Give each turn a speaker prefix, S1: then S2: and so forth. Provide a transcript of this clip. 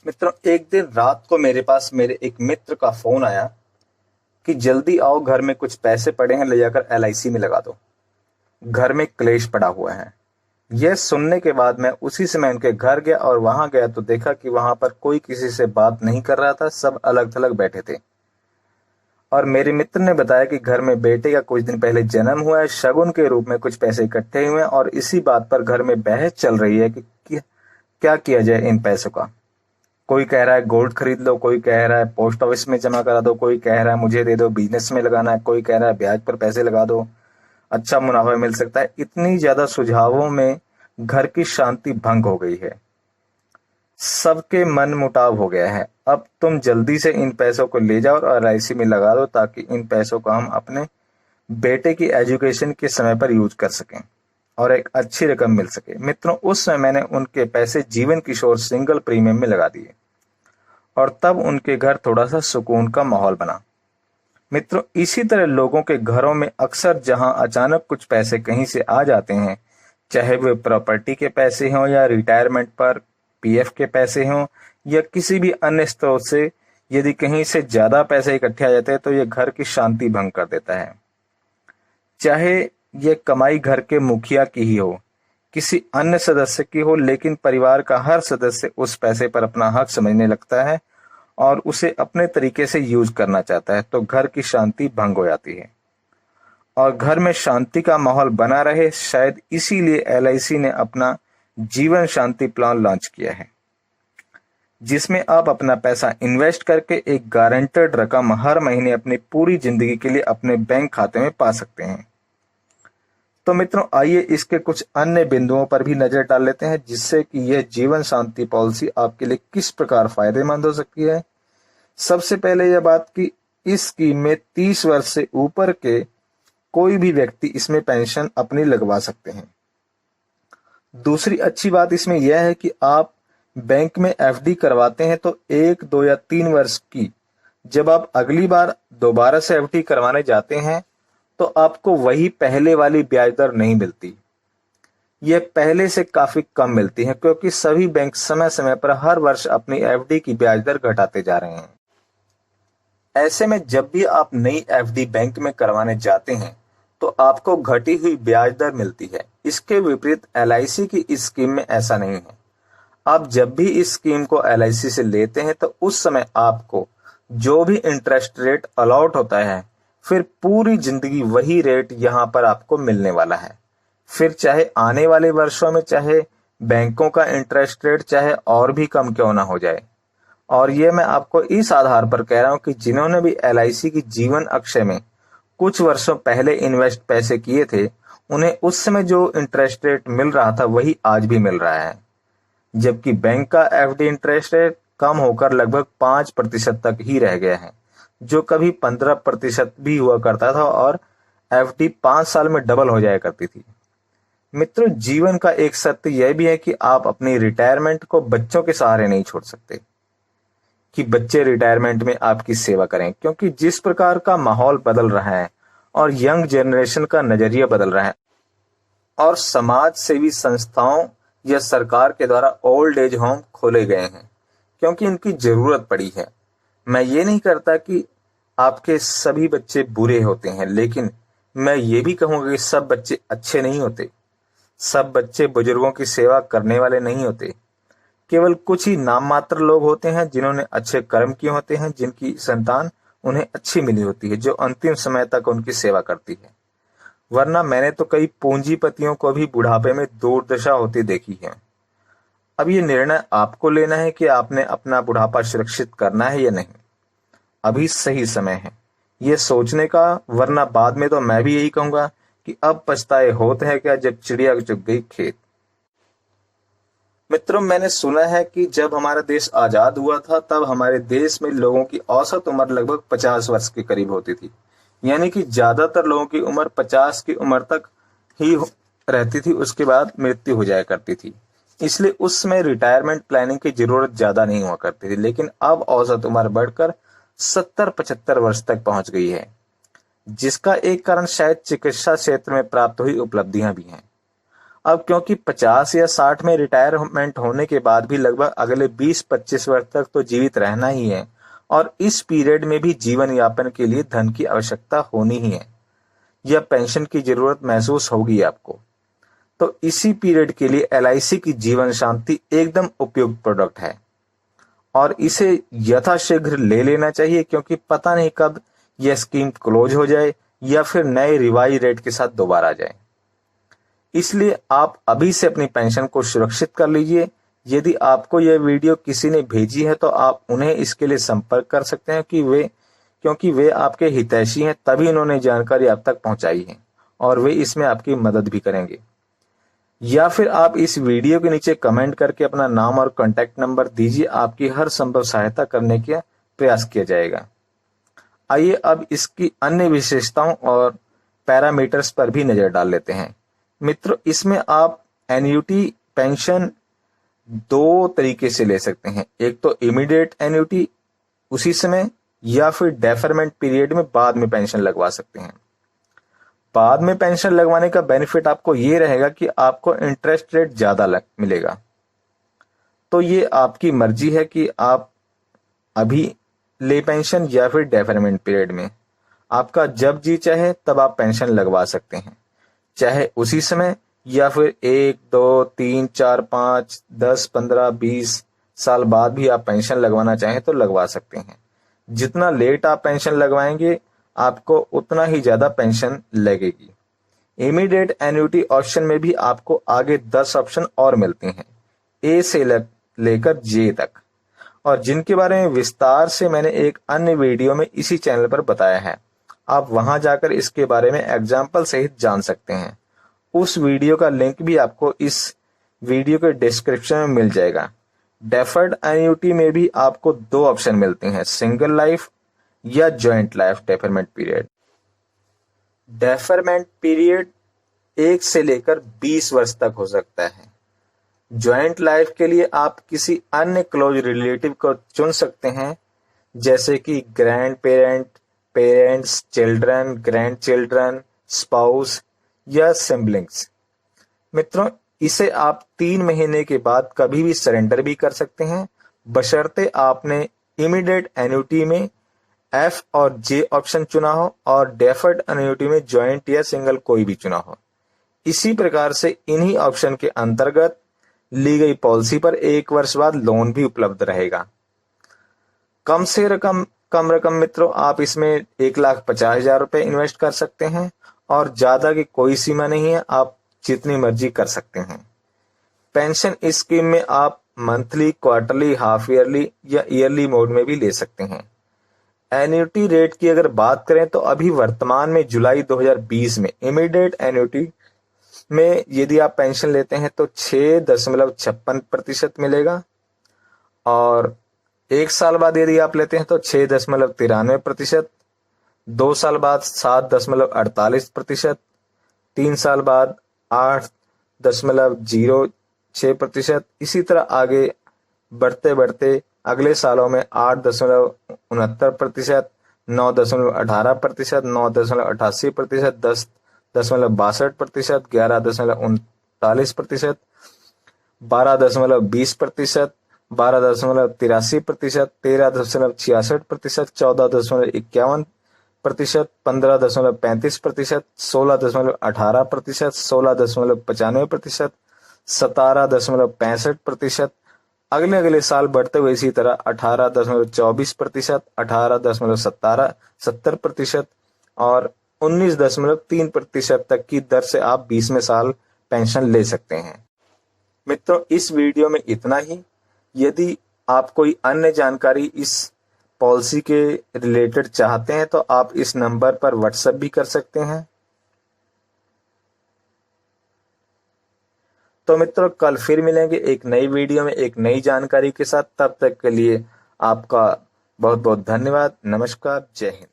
S1: मित्रों, एक दिन रात को मेरे पास मेरे एक मित्र का फोन आया कि जल्दी आओ, घर में कुछ पैसे पड़े हैं, ले जाकर एलआईसी में लगा दो। घर में क्लेश पड़ा हुआ है। यह सुनने के बाद मैं उसी समय उनके घर गया और वहां गया तो देखा कि वहां पर कोई किसी से बात नहीं कर रहा था, सब अलग थलग बैठे थे। और मेरे मित्र ने बताया कि घर में बेटे का कुछ दिन पहले जन्म हुआ है, शगुन के रूप में कुछ पैसे इकट्ठे हुए हैं और इसी बात पर घर में बहस चल रही है कि क्या किया जाए इन पैसों का। कोई कह रहा है गोल्ड खरीद लो, कोई कह रहा है पोस्ट ऑफिस में जमा करा दो, कोई कह रहा है मुझे दे दो, बिजनेस में लगाना है, कोई कह रहा है ब्याज पर पैसे लगा दो, अच्छा मुनाफा मिल सकता है। इतनी ज्यादा सुझावों में घर की शांति भंग हो गई है। सबके मन मुटाव हो गया है। अब तुम जल्दी से इन पैसों को ले जाओ और एलआईसी में लगा दो ताकि इन पैसों को हम अपने बेटे की एजुकेशन के समय पर यूज कर सकें और एक अच्छी रकम मिल सके। मित्रों, उस समय मैंने उनके पैसे जीवन किशोर सिंगल प्रीमियम में लगा दिए और तब उनके घर थोड़ा सा सुकून का माहौल बना। मित्रों, इसी तरह लोगों के घरों में अक्सर जहां अचानक कुछ पैसे कहीं से आ जाते हैं, चाहे वे प्रॉपर्टी के पैसे हों या रिटायरमेंट पर पीएफ के पैसे हों या किसी भी अन्य स्रोत से, यदि कहीं से ज्यादा पैसे इकट्ठे आ जाते हैं तो ये घर की शांति भंग कर देता है। चाहे ये कमाई घर के मुखिया की ही हो, किसी अन्य सदस्य की हो, लेकिन परिवार का हर सदस्य उस पैसे पर अपना हक समझने लगता है और उसे अपने तरीके से यूज करना चाहता है, तो घर की शांति भंग हो जाती है। और घर में शांति का माहौल बना रहे, शायद इसीलिए एलआईसी ने अपना जीवन शांति प्लान लॉन्च किया है, जिसमें आप अपना पैसा इन्वेस्ट करके एक गारंटेड रकम हर महीने अपनी पूरी जिंदगी के लिए अपने बैंक खाते में पा सकते हैं। तो मित्रों, आइए इसके कुछ अन्य बिंदुओं पर भी नजर डाल लेते हैं, जिससे कि यह जीवन शांति पॉलिसी आपके लिए किस प्रकार फायदेमंद हो सकती है। सबसे पहले यह बात कि इस स्कीम में 30 वर्ष से ऊपर के कोई भी व्यक्ति इसमें पेंशन अपनी लगवा सकते हैं। दूसरी अच्छी बात इसमें यह है कि आप बैंक में एफडी करवाते हैं तो 1, 2 या 3 वर्ष की जब आप अगली बार दोबारा से एफडी करवाने जाते हैं तो आपको वही पहले वाली ब्याज दर नहीं मिलती। यह पहले से काफी कम मिलती है, क्योंकि सभी बैंक समय समय पर हर वर्ष अपनी एफडी की ब्याज दर घटाते जा रहे हैं। ऐसे में जब भी आप नई एफडी बैंक में करवाने जाते हैं तो आपको घटी हुई ब्याज दर मिलती है। इसके विपरीत एलआईसी की इस स्कीम में ऐसा नहीं है। आप जब भी इस स्कीम को एलआईसी से लेते हैं तो उस समय आपको जो भी इंटरेस्ट रेट अलॉट होता है, फिर पूरी जिंदगी वही रेट यहां पर आपको मिलने वाला है। फिर चाहे आने वाले वर्षों में चाहे बैंकों का इंटरेस्ट रेट चाहे और भी कम क्यों ना हो जाए। और ये मैं आपको इस आधार पर कह रहा हूं कि जिन्होंने भी एलआईसी की जीवन अक्षय में कुछ वर्षों पहले इन्वेस्ट पैसे किए थे, उन्हें उस समय जो इंटरेस्ट रेट मिल रहा था वही आज भी मिल रहा है, जबकि बैंक का एफडी इंटरेस्ट रेट कम होकर लगभग 5% तक ही रह गया है, जो कभी 15% भी हुआ करता था और एफडी 5 साल में डबल हो जाया करती थी। मित्रों, जीवन का एक सत्य यह भी है कि आप अपनी रिटायरमेंट को बच्चों के सहारे नहीं छोड़ सकते कि बच्चे रिटायरमेंट में आपकी सेवा करें, क्योंकि जिस प्रकार का माहौल बदल रहा है और यंग जनरेशन का नजरिया बदल रहा है और समाज सेवी संस्थाओं या सरकार के द्वारा ओल्ड एज होम खोले गए हैं क्योंकि इनकी जरूरत पड़ी है। मैं ये नहीं करता कि आपके सभी बच्चे बुरे होते हैं, लेकिन मैं ये भी कहूंगा कि सब बच्चे अच्छे नहीं होते। सब बच्चे बुजुर्गों की सेवा करने वाले नहीं होते। केवल कुछ ही नाम मात्र लोग होते हैं जिन्होंने अच्छे कर्म किए होते हैं, जिनकी संतान उन्हें अच्छी मिली होती है, जो अंतिम समय तक उनकी सेवा करती है। वरना मैंने तो कई पूंजीपतियों को भी बुढ़ापे में दुर्दशा होती देखी है। अब ये निर्णय आपको लेना है कि आपने अपना बुढ़ापा सुरक्षित करना है या नहीं। अभी सही समय है ये सोचने का, वरना बाद में तो मैं भी यही कहूंगा कि अब पछताए होते हैं क्या जब चिड़िया चुग गई खेत। मित्रों, मैंने सुना है कि जब हमारा देश आजाद हुआ था तब हमारे देश में लोगों की औसत उम्र लगभग 50 वर्ष के करीब होती थी, यानी कि ज्यादातर लोगों की उम्र 50 की उम्र तक ही रहती थी, उसके बाद मृत्यु हो जाया करती थी। इसलिए उस समय रिटायरमेंट प्लानिंग की जरूरत ज्यादा नहीं हुआ करती थी, लेकिन अब औसत उम्र बढ़कर 70-75 वर्ष तक पहुंच गई है, जिसका एक कारण शायद चिकित्सा क्षेत्र में प्राप्त हुई उपलब्धियां भी हैं। अब क्योंकि 50 या 60 में रिटायरमेंट होने के बाद भी लगभग अगले 20-25 वर्ष तक तो जीवित रहना ही है और इस पीरियड में भी जीवन यापन के लिए धन की आवश्यकता होनी ही है या पेंशन की जरूरत महसूस होगी आपको। तो इसी पीरियड के लिए LIC की जीवन शांति एकदम उपयुक्त प्रोडक्ट है और इसे यथाशीघ्र ले लेना चाहिए, क्योंकि पता नहीं कब यह स्कीम क्लोज हो जाए या फिर नए रिवाइज रेट के साथ दोबारा आ जाए। इसलिए आप अभी से अपनी पेंशन को सुरक्षित कर लीजिए। यदि आपको यह वीडियो किसी ने भेजी है तो आप उन्हें इसके लिए संपर्क कर सकते हैं क्योंकि वे आपके हितैषी हैं, तभी उन्होंने जानकारी आप तक पहुंचाई है और वे इसमें आपकी मदद भी करेंगे। या फिर आप इस वीडियो के नीचे कमेंट करके अपना नाम और कॉन्टैक्ट नंबर दीजिए, आपकी हर संभव सहायता करने का प्रयास किया जाएगा। आइए अब इसकी अन्य विशेषताओं और पैरामीटर्स पर भी नजर डाल लेते हैं। मित्रों, इसमें आप एन्युटी पेंशन दो तरीके से ले सकते हैं। एक तो इमीडिएट एन्युटी उसी समय, या फिर डेफरमेंट पीरियड में बाद में पेंशन लगवा सकते हैं। बाद में पेंशन लगवाने का बेनिफिट आपको ये रहेगा कि आपको इंटरेस्ट रेट ज्यादा मिलेगा। तो ये आपकी मर्जी है कि आप अभी ले पेंशन या फिर डेफरमेंट पीरियड में। आपका जब जी चाहे तब आप पेंशन लगवा सकते हैं, चाहे उसी समय या फिर 1, 2, 3, 4, 5, 10, 15, 20 साल बाद भी आप पेंशन लगवाना चाहें तो लगवा सकते हैं। जितना लेट आप पेंशन लगवाएंगे आपको उतना ही ज्यादा पेंशन लगेगी। इमीडिएट एन्युटी ऑप्शन में भी आपको आगे 10 ऑप्शन और मिलते हैं, ए से लेकर जे तक, और जिनके बारे में विस्तार से मैंने एक अन्य वीडियो में इसी चैनल पर बताया है। आप वहां जाकर इसके बारे में एग्जाम्पल सहित जान सकते हैं। उस वीडियो का लिंक भी आपको इस वीडियो के डिस्क्रिप्शन में मिल जाएगा। डेफर्ड एन्युटी में भी आपको 2 ऑप्शन मिलते हैं, सिंगल लाइफ या joint life deferment period. Deferment period 1 से लेकर 20 वर्ष तक हो सकता है। जॉइंट लाइफ के लिए आप किसी अन्य क्लोज रिलेटिव को चुन सकते हैं, जैसे कि grand parent, parents, children, grand children, spouse या सिबलिंग्स। मित्रों, इसे आप 3 महीने के बाद कभी भी सरेंडर भी कर सकते हैं, बशर्ते आपने इमीडिएट एन्युटी में F और J ऑप्शन चुना हो और डेफर्ड एन्युटी में जॉइंट या सिंगल कोई भी चुना हो। इसी प्रकार से इन्हीं ऑप्शन के अंतर्गत ली गई पॉलिसी पर 1 वर्ष बाद लोन भी उपलब्ध रहेगा। कम से कम रकम मित्रों, आप इसमें 1,50,000 रुपए इन्वेस्ट कर सकते हैं और ज्यादा की कोई सीमा नहीं है, आप जितनी मर्जी कर सकते हैं। पेंशन स्कीम में आप मंथली, क्वार्टरली, हाफ ईयरली या ईयरली मोड में भी ले सकते हैं। एन्युटी रेट की अगर बात करें तो अभी वर्तमान में जुलाई 2020 में इमीडिएट एन्युटी में यदि आप पेंशन लेते हैं तो 6.56% मिलेगा और 1 साल बाद यदि आप लेते हैं तो 6.93%, 2 साल बाद 7.48%, 3 साल बाद 8.06%, इसी तरह आगे बढ़ते बढ़ते अगले सालों में 8.69%, 9.18%, 9.88%, 10.62%, 11.39%, 12.20%, 12.83%, 13.66%, 14.51%, 15.35%, 16.18%, 16.95%, 17.65%, अगले साल बढ़ते हुए इसी तरह 18.24%, 18.70% और 19.3% तक की दर से आप 20वें साल पेंशन ले सकते हैं। मित्रों, इस वीडियो में इतना ही। यदि आप कोई अन्य जानकारी इस पॉलिसी के रिलेटेड चाहते हैं तो आप इस नंबर पर व्हाट्सएप भी कर सकते हैं। तो मित्रों, कल फिर मिलेंगे एक नई वीडियो में एक नई जानकारी के साथ। तब तक के लिए आपका बहुत बहुत धन्यवाद। नमस्कार, जय हिंद।